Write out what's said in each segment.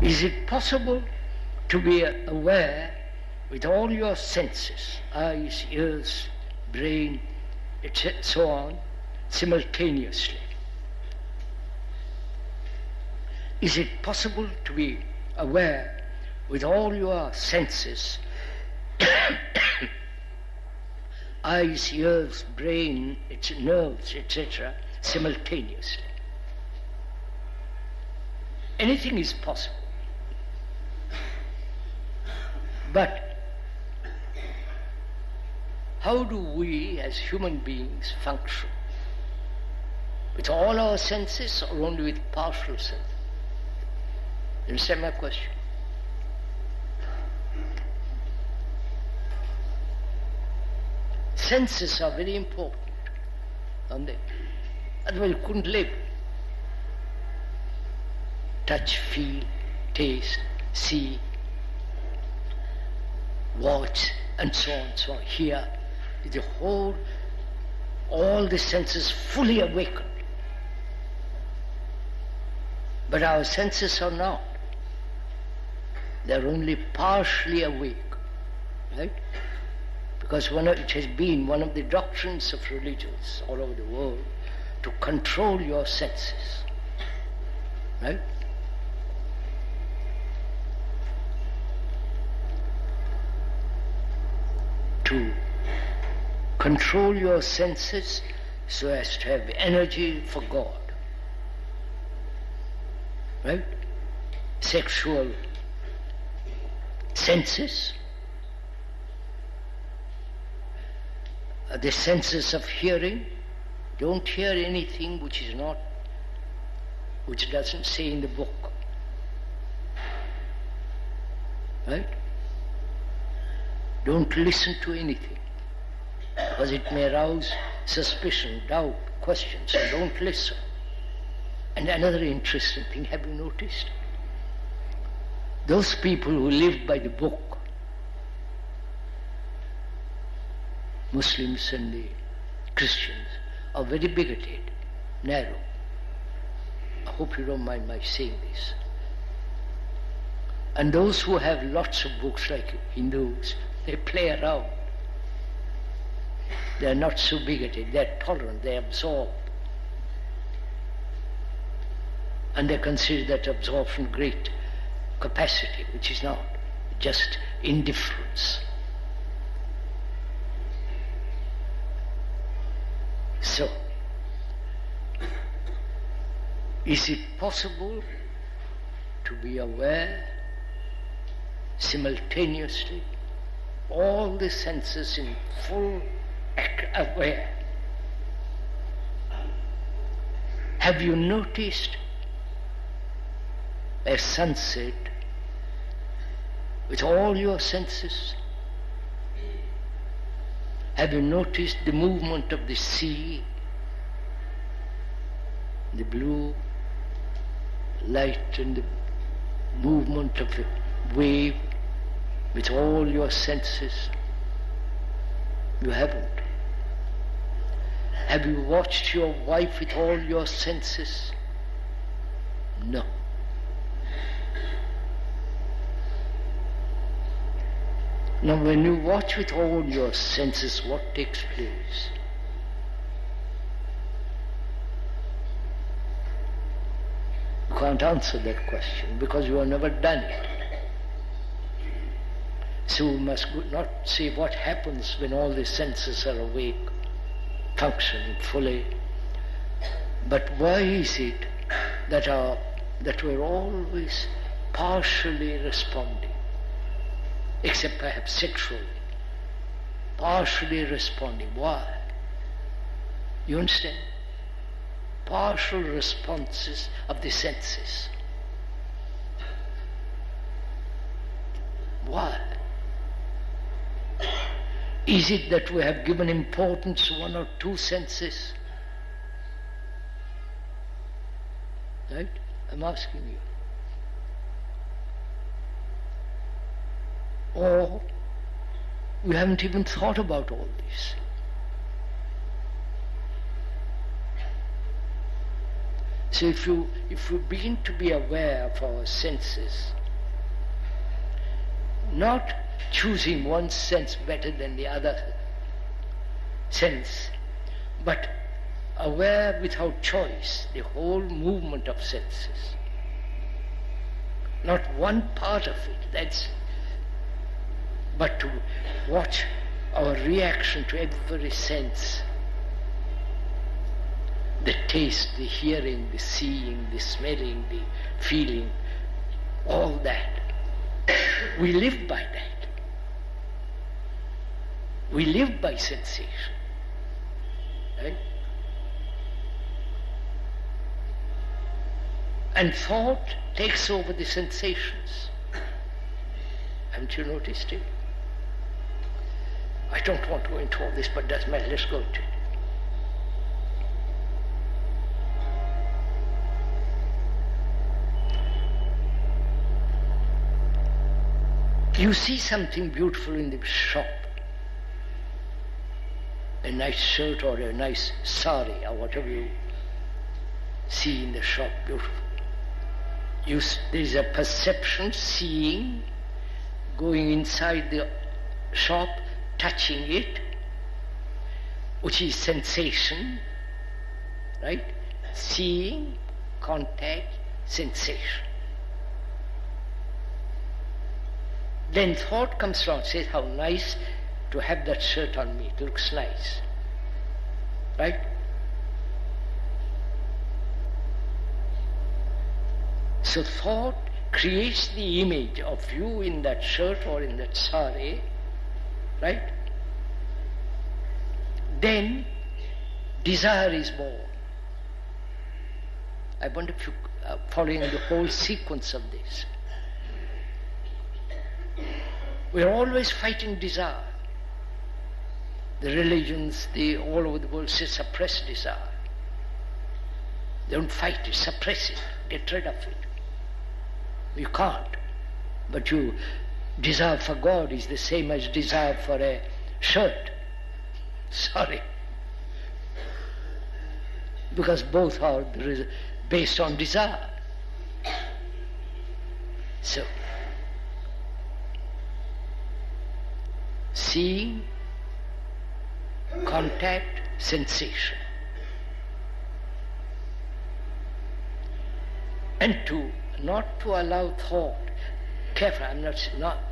Is it possible to be aware with all your senses, eyes, ears, brain, etc., so on, simultaneously? Is it possible to be aware with all your senses, eyes, ears, brain, nerves, etc., simultaneously? Anything is possible. But how do we as human beings function? With all our senses or only with partial senses? You understand my question? Senses are very important, aren't they? Otherwise you couldn't live. Touch, feel, taste, see, watch, and so on, so on. Here is the whole, all the senses fully awakened. But our senses are not. They're only partially awake, right? Because it has been one of the doctrines of religions all over the world to control your senses, right? To control your senses so as to have energy for God, right? Sexual senses, the senses of hearing. Don't hear anything which doesn't say in the book, right? Don't listen to anything, because it may arouse suspicion, doubt, questions, so don't listen. And another interesting thing, have you noticed? Those people who live by the book, Muslims and the Christians, are very bigoted, narrow. I hope you don't mind my saying this. And those who have lots of books, like Hindus, they play around. They're not so bigoted, they're tolerant, they absorb. And they consider that absorption great capacity, which is not, just indifference. So, is it possible to be aware simultaneously, all the senses in full aware? Have you noticed a sunset with all your senses? Have you noticed the movement of the sea, the blue light and the movement of the wave with all your senses? You haven't. Have you watched your wife with all your senses? No. Now when you watch with all your senses, what takes place? You can't answer that question because you have never done it. So we must not say what happens when all the senses are awake, functioning fully, but why is it that we're always partially responding, except perhaps sexually, partially responding? Why? You understand? Partial responses of the senses. Why? Is it that we have given importance to one or two senses? Right? I'm asking you. Or we haven't even thought about all this. So if you begin to be aware of our senses, not choosing one sense better than the other sense, but aware without choice the whole movement of senses, not one part of it, but to watch our reaction to every sense, the taste, the hearing, the seeing, the smelling, the feeling, all that. We live by that. We live by sensation. Right? And thought takes over the sensations. Haven't you noticed it? I don't want to go into all this, but doesn't matter. Let's go into it. You see something beautiful in the shop, a nice shirt or a nice sari or whatever you see in the shop, beautiful. There is a perception, seeing, going inside the shop, touching it, which is sensation, right? Seeing, contact, sensation. Then thought comes along, says, how nice to have that shirt on me, it looks nice. Right? So thought creates the image of you in that shirt or in that sari, right? Then desire is born. I wonder if you are following the whole sequence of this. We are always fighting desire. The religions, all over the world say suppress desire. They don't fight it, suppress it, get rid of it. You can't. But desire for God is the same as desire for a shirt. Sorry. Because both are based on desire. So, seeing, contact, sensation. And not to allow thought, careful,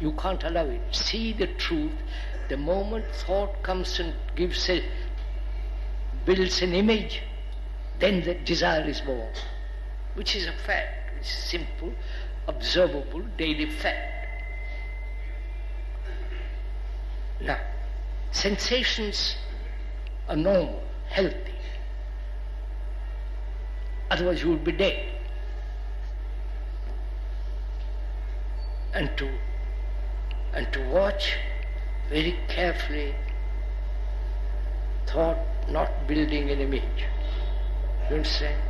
you can't allow it. See the truth. The moment thought comes and builds an image, then the desire is born, which is a fact, which is simple, observable, daily fact. Now, sensations are normal, healthy. Otherwise you would be dead. And to watch very carefully thought not building an image. You understand?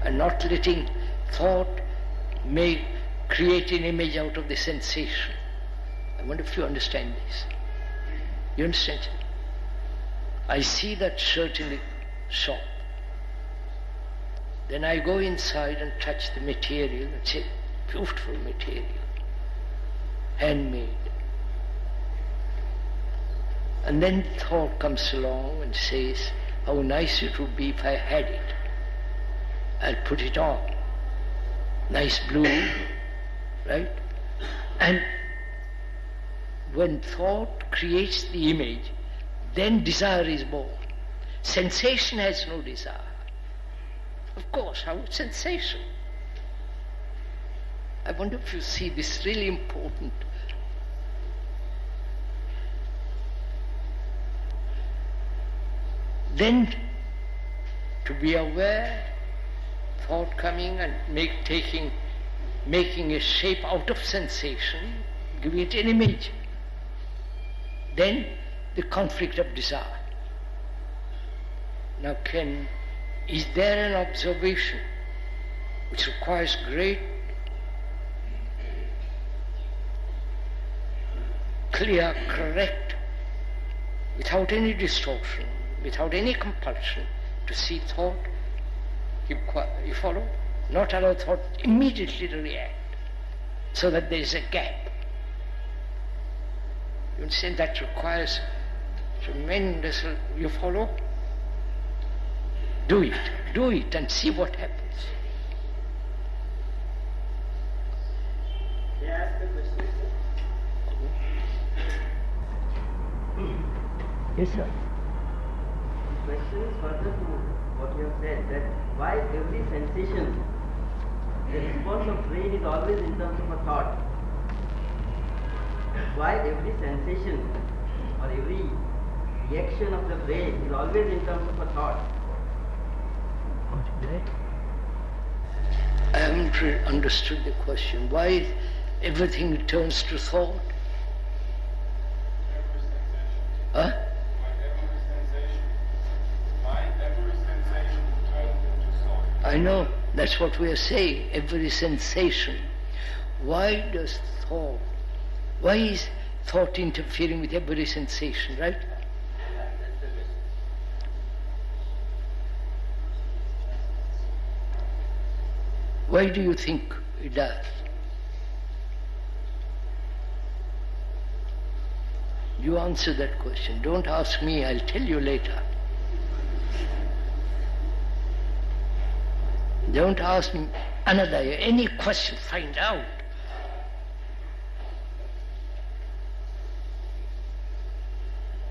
And not letting thought create an image out of the sensation. I wonder if you understand this. You understand? I see that shirt in the shop. Then I go inside and touch the material. It's a beautiful material, handmade. And then thought comes along and says, how nice it would be if I had it. I'll put it on. Nice blue, right? And when thought creates the image, then desire is born. Sensation has no desire. Of course, how is sensation? I wonder if you see this really important. Then to be aware, thought coming and making a shape out of sensation, giving it an image. Then the conflict of desire. Now is there an observation which requires great, clear, correct, without any distortion, without any compulsion, to see thought Keep quiet. You follow? Not allow thought immediately to react, so that there is a gap. You understand? That requires tremendous. You follow? Do it and see what happens. May I ask a question, sir? Yes, sir. The question is further to what you have said, that why every sensation, the response of brain is always in terms of a thought. Why every sensation or every reaction of the brain is always in terms of a thought. I haven't understood the question. Why everything turns to thought? Huh? I know, that's what we are saying, every sensation. Why does thought, why is thought interfering with every sensation, right? Why do you think it does? You answer that question. Don't ask me, I'll tell you later. Don't ask me any question, find out.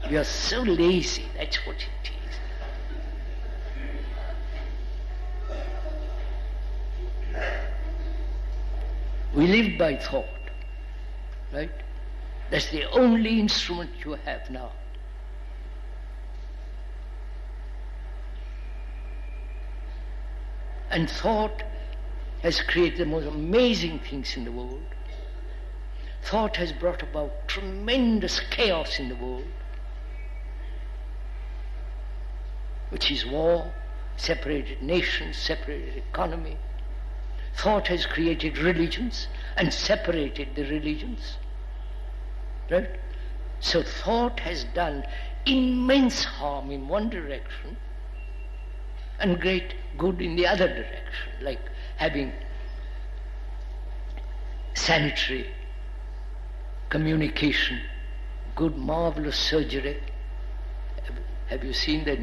You are so lazy, that's what it is. We live by thought, right? That's the only instrument you have now. And thought has created the most amazing things in the world. Thought has brought about tremendous chaos in the world, which is war, separated nations, separated economy. Thought has created religions and separated the religions. Right? So thought has done immense harm in one direction and great good in the other direction, like having sanitary communication, good, marvelous surgery. Have you seen the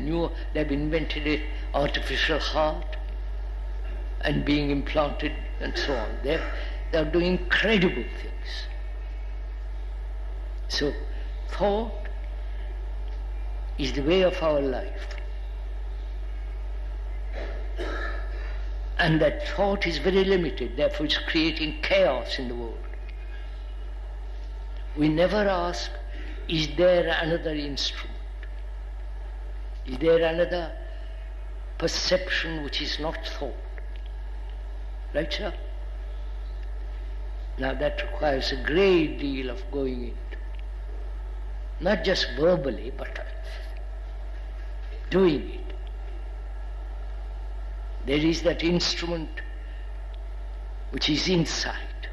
they've invented an artificial heart and being implanted and so on. They're doing incredible things. So thought is the way of our life. And that thought is very limited, therefore it's creating chaos in the world. We never ask, is there another instrument? Is there another perception which is not thought? Right, sir? Now that requires a great deal of going into. Not just verbally, but doing it. There is that instrument which is insight,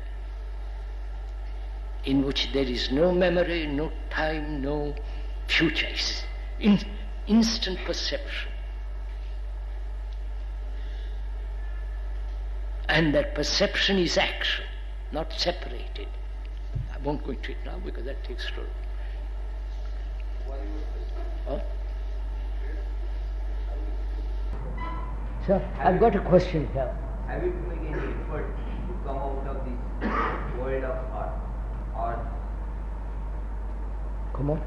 in which there is no memory, no time, no future. It's instant perception. And that perception is action, not separated. I won't go into it now because that takes too long. Huh? Sir, I've got a question here. Have you to make any effort to come out of this world of thought? Or Come on.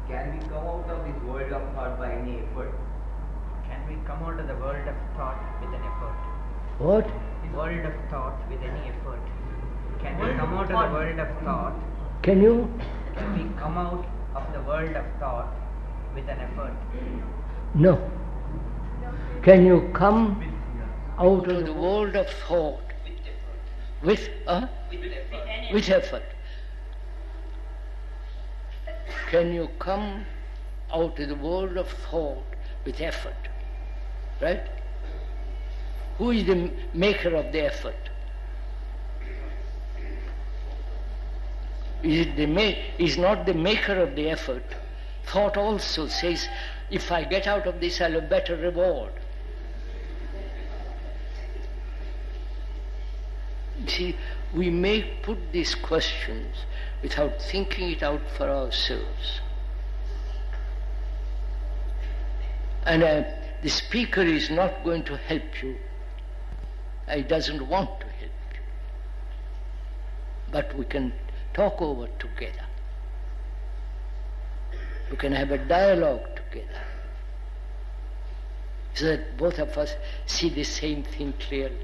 can we come out of this world of thought by any effort? Can we come out of the world of thought with an effort? What? World of thought with any effort. Can we come out of the world of thought? Can you? Can we come out of the world of thought with an effort? No. Can you come out of the world of thought with effort? Can you come out of the world of thought with effort? Right? Who is the maker of the effort? Is not the maker of the effort. Thought also says, if I get out of this, I'll have better reward. You see, we may put these questions without thinking it out for ourselves. And the speaker is not going to help you. He doesn't want to help you. But we can talk over together. We can have a dialogue together, so that both of us see the same thing clearly.